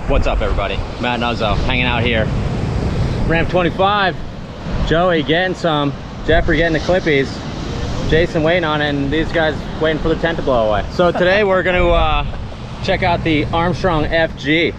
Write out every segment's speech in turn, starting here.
What's up, everybody? Matt Nuzzo hanging out here. Ramp 25. Joey getting some. Jeffrey getting the clippies. Jason waiting on it, and these guys waiting for the tent to blow away. So today we're going to check out the Armstrong FG.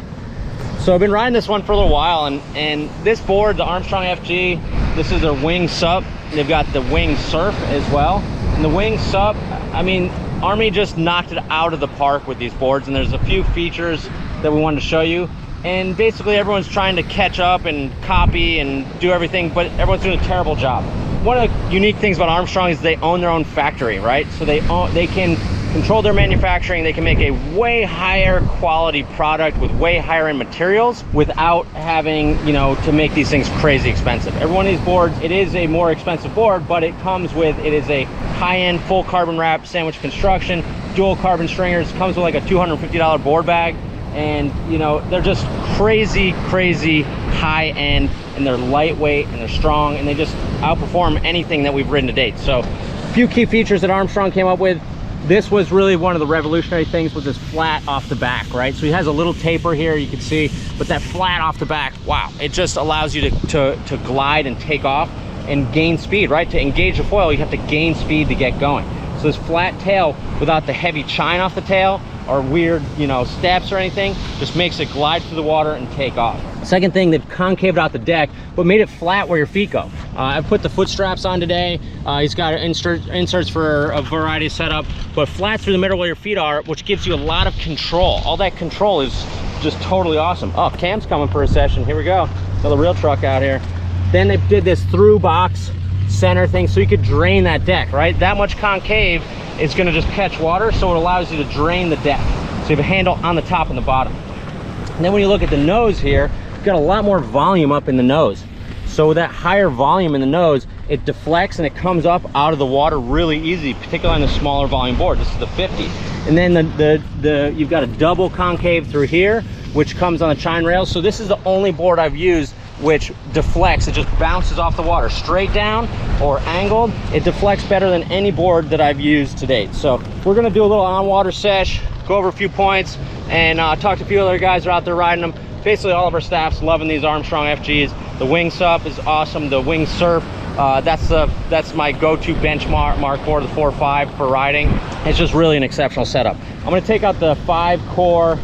So I've been riding this one for a little while, and this board, the Armstrong FG, this is their Wing SUP. They've got the Wing Surf as well. And the Wing SUP, I mean, Army just knocked it out of the park with these boards, and there's a few features that we wanted to show you. And basically everyone's trying to catch up and copy and do everything, but everyone's doing a terrible job. One of the unique things about Armstrong is they own their own factory, right? So they can control their manufacturing. They can make a way higher quality product with way higher end materials without having, you know, to make these things crazy expensive. Every one of these boards, it is a more expensive board, but it comes with, it is a high-end full carbon wrap sandwich construction, dual carbon stringers, comes with like a $250 board bag. And you know, they're just crazy high end, and they're lightweight and they're strong, and they just outperform anything that we've ridden to date. So a few key features that Armstrong came up with. This was really one of the revolutionary things, with this flat off the back, right? So he has a little taper here, you can see, but that flat off the back, wow, it just allows you to glide and take off and gain speed, right? To engage the foil, you have to gain speed to get going. So this flat tail without the heavy chine off the tail or weird, you know, steps or anything, just makes it glide through the water and take off. Second thing, they've concaved out the deck, but made it flat where your feet go. I've put the foot straps on today. He's got inserts for a variety of setup, but flat through the middle where your feet are, which gives you a lot of control. All that control is just totally awesome. Oh, Cam's coming for a session. Here we go. Another real truck out here. Then they did this through box center thing, so you could drain that deck, right? That much concave is going to just catch water, so it allows you to drain the deck. So you have a handle on the top and the bottom. And then when you look at the nose here, you've got a lot more volume up in the nose. So with that higher volume in the nose, it deflects and it comes up out of the water really easy, particularly on the smaller volume board. This is the 50. And then you've got a double concave through here, which comes on the chine rails. So this is the only board I've used which deflects. It just bounces off the water straight down or angled. It deflects better than any board that I've used to date. So we're gonna do a little on-water sesh, go over a few points, and talk to a few other guys who are out there riding them. Basically all of our staff's loving these Armstrong FGs. The Wing SUP is awesome. The Wing Surf, that's my go-to benchmark board, the 4.5 for riding. It's just really an exceptional setup. I'm gonna take out the 5-core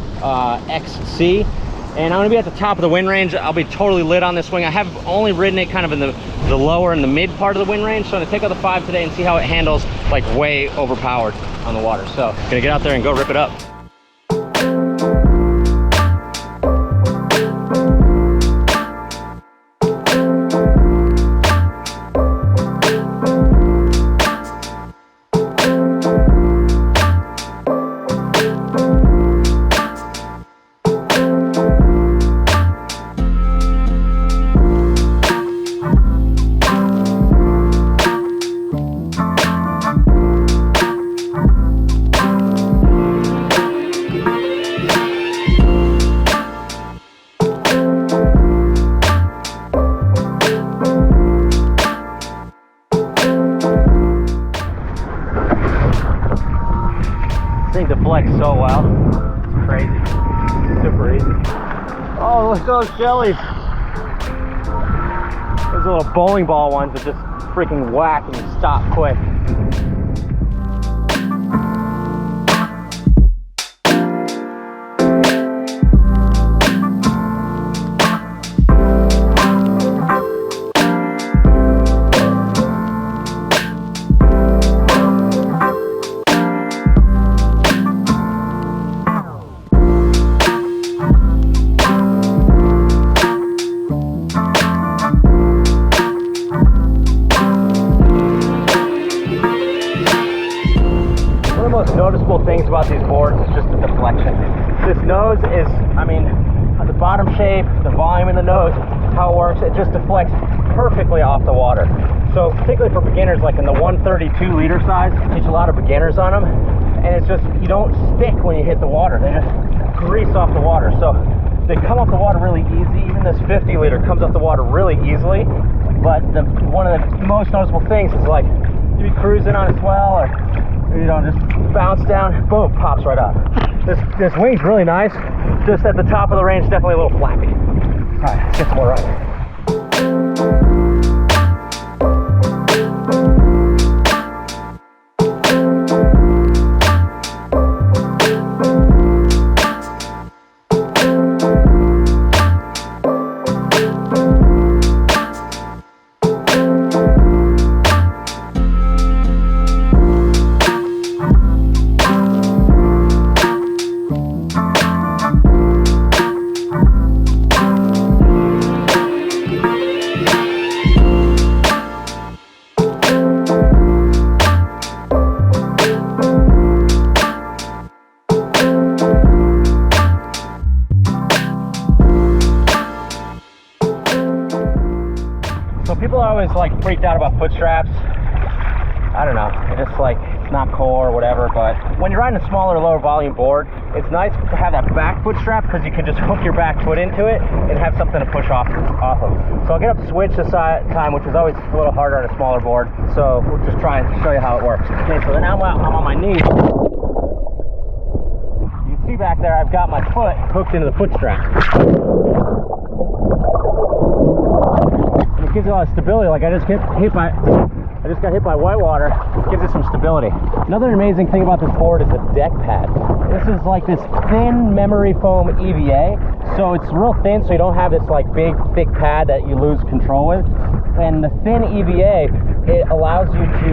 XC, and I'm gonna be at the top of the wind range. I'll be totally lit on this wing. I have only ridden it kind of in the lower and the mid part of the wind range, so I'm gonna take out the 5 today and see how it handles like way overpowered on the water. So gonna get out there and go rip it up. Thing deflects so well. It's crazy. Super easy. Oh, look at those jellies. Those little bowling ball ones that just freaking whack and you stop quick. Noticeable things about these boards is just the deflection. This nose is, I mean, the bottom shape, the volume in the nose, how it works, it just deflects perfectly off the water. So particularly for beginners, like in the 132 liter size, teach a lot of beginners on them, and it's just, you don't stick when you hit the water. They just grease off the water. So they come off the water really easy. Even this 50 liter comes off the water really easily. But one of the most noticeable things is, like, you be cruising on a swell or you know, just bounce down, boom, pops right up. This wing's really nice, just at the top of the range, definitely a little flappy. All right, let's get some more right. People are always like freaked out about foot straps. I don't know, it's like it's not cool or whatever, but when you're riding a smaller, lower volume board, it's nice to have that back foot strap because you can just hook your back foot into it and have something to push off of. So I'll get up to switch this time, which is always a little harder on a smaller board. So we'll just try and show you how it works. Okay, so now I'm on my knees. You see back there, I've got my foot hooked into the foot strap. It gives you a lot of stability. Like I just got hit by whitewater. It gives it some stability. Another amazing thing about this board is the deck pad. This is like this thin memory foam EVA, so it's real thin, so you don't have this like big thick pad that you lose control with. And the thin EVA, it allows you to,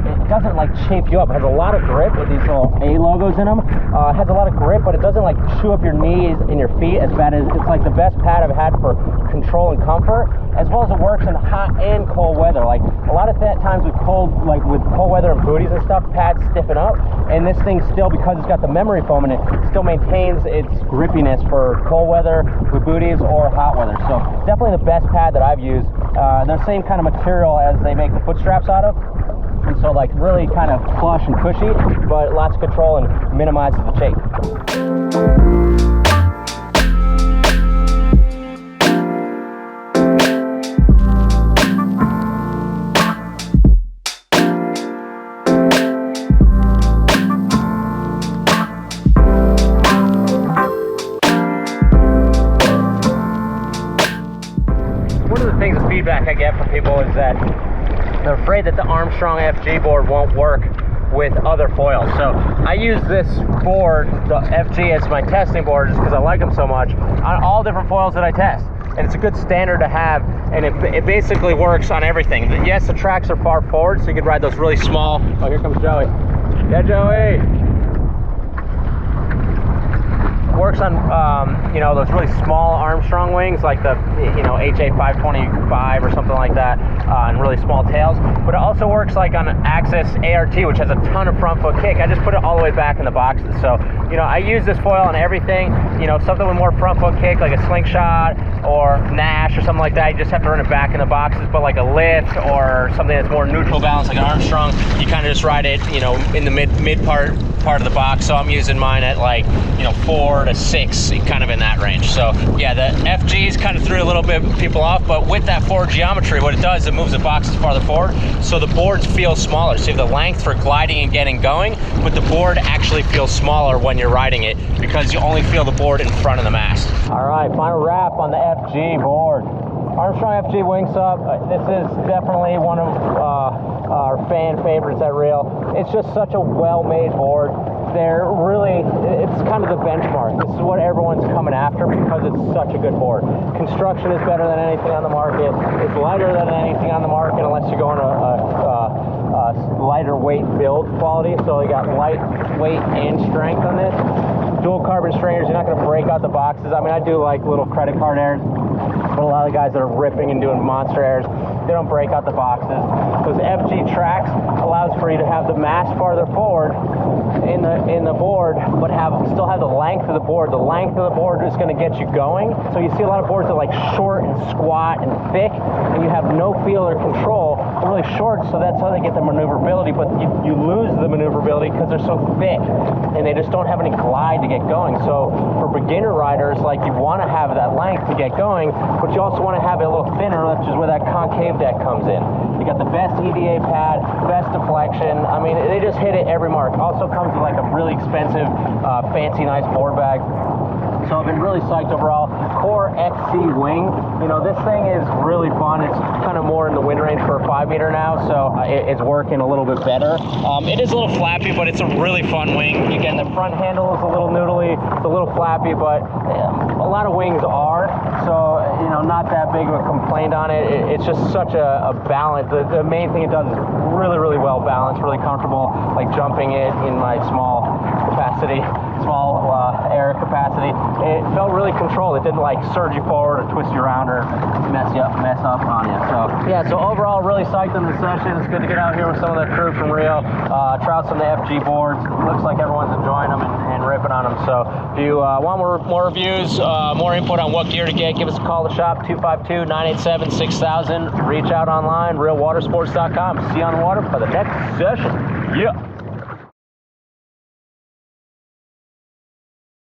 it doesn't like shape you up. It has a lot of grip with these little A logos in them. It has a lot of grip, but it doesn't like chew up your knees and your feet as bad as, it's like the best pad I've had for control and comfort, as well as it works in hot and cold weather. Like a lot of times with cold weather and booties and stuff, pads stiffen up, and this thing still, because it's got the memory foam in it, still maintains its grippiness for cold weather with booties or hot weather. So definitely the best pad that I've used. They're the same kind of material as they make the foot straps out of, and so like really kind of plush and cushy, but lots of control and minimizes the shake. Feedback I get from people is that they're afraid that the Armstrong FG board won't work with other foils. So I use this board, the FG, as my testing board just because I like them so much on all different foils that I test. And it's a good standard to have, and it basically works on everything. Yes, the tracks are far forward, so you could ride those really small. Oh, here comes Joey. Yeah, Joey. Works on you know, those really small Armstrong wings, like the, you know, HA 525 or something like that, and really small tails. But it also works like on an Axis ART, which has a ton of front foot kick. I just put it all the way back in the boxes. So, you know, I use this foil on everything. You know, something with more front foot kick, like a slingshot or Nash or something like that, you just have to run it back in the boxes. But like a lift or something that's more neutral balance, like an Armstrong, you kind of just ride it, you know, in the mid part of the box. So I'm using mine at like, you know, 4 to 6, kind of in that range. So yeah, the FGs kind of threw a little bit people off, but with that forward geometry, what it does, it moves the boxes farther forward, so the boards feel smaller. So you have the length for gliding and getting going, but the board actually feels smaller when you're riding it because you only feel the board in front of the mast. All right, final wrap on the FG board. Armstrong FG Wing SUP. This is definitely one of our fan favorites at Reel. It's just such a well-made board. They're really, it's kind of the benchmark. This is what everyone's coming after because it's such a good board. Construction is better than anything on the market. It's lighter than anything on the market unless you're going to a lighter weight build quality. So they got light weight and strength on this. Dual carbon stringers, you're not going to break out the boxes. I mean, I do like little credit card airs, but a lot of the guys that are ripping and doing monster airs, they don't break out the boxes. Those FG tracks allows for you to have the mast farther forward in the board, but still have the length of the board. The length of the board is going to get you going. So you see a lot of boards that are like short and squat and thick, and you have no feel or control. They're really short, so that's how they get the maneuverability, but you lose the maneuverability because they're so thick, and they just don't have any glide to get going. So for beginner riders, like, you want to have that length to get going, but you also want to have it a little thinner, which is where that concave deck comes in. You got the best EVA pad, best deflection. I mean, they just hit it every mark. Also comes with like a really expensive, fancy, nice board bag. So I've been really psyched overall. Core XC Wing, you know, this thing is really fun. It's kind of more in the wind range for a 5 meter now, so it's working a little bit better. It is a little flappy, but it's a really fun wing. Again, the front handle is a little noodly, it's a little flappy, but a lot of wings are, so, you know, not that big of a complaint on it. It's just such a balance. The main thing it does is really, really well balanced, really comfortable, like jumping it in my small capacity, small air capacity. It felt really controlled. It didn't like surge you forward or twist you around or mess up on you. So yeah, so overall really psyched on the session. It's good to get out here with some of the crew from Rio. Trouts on the FG boards. Looks like everyone's enjoying them and ripping on them. So if you want more reviews, more input on what gear to get, give us a call to shop, 252-987-6000. Reach out online, realwatersports.com. See you on the water for the next session. Yeah.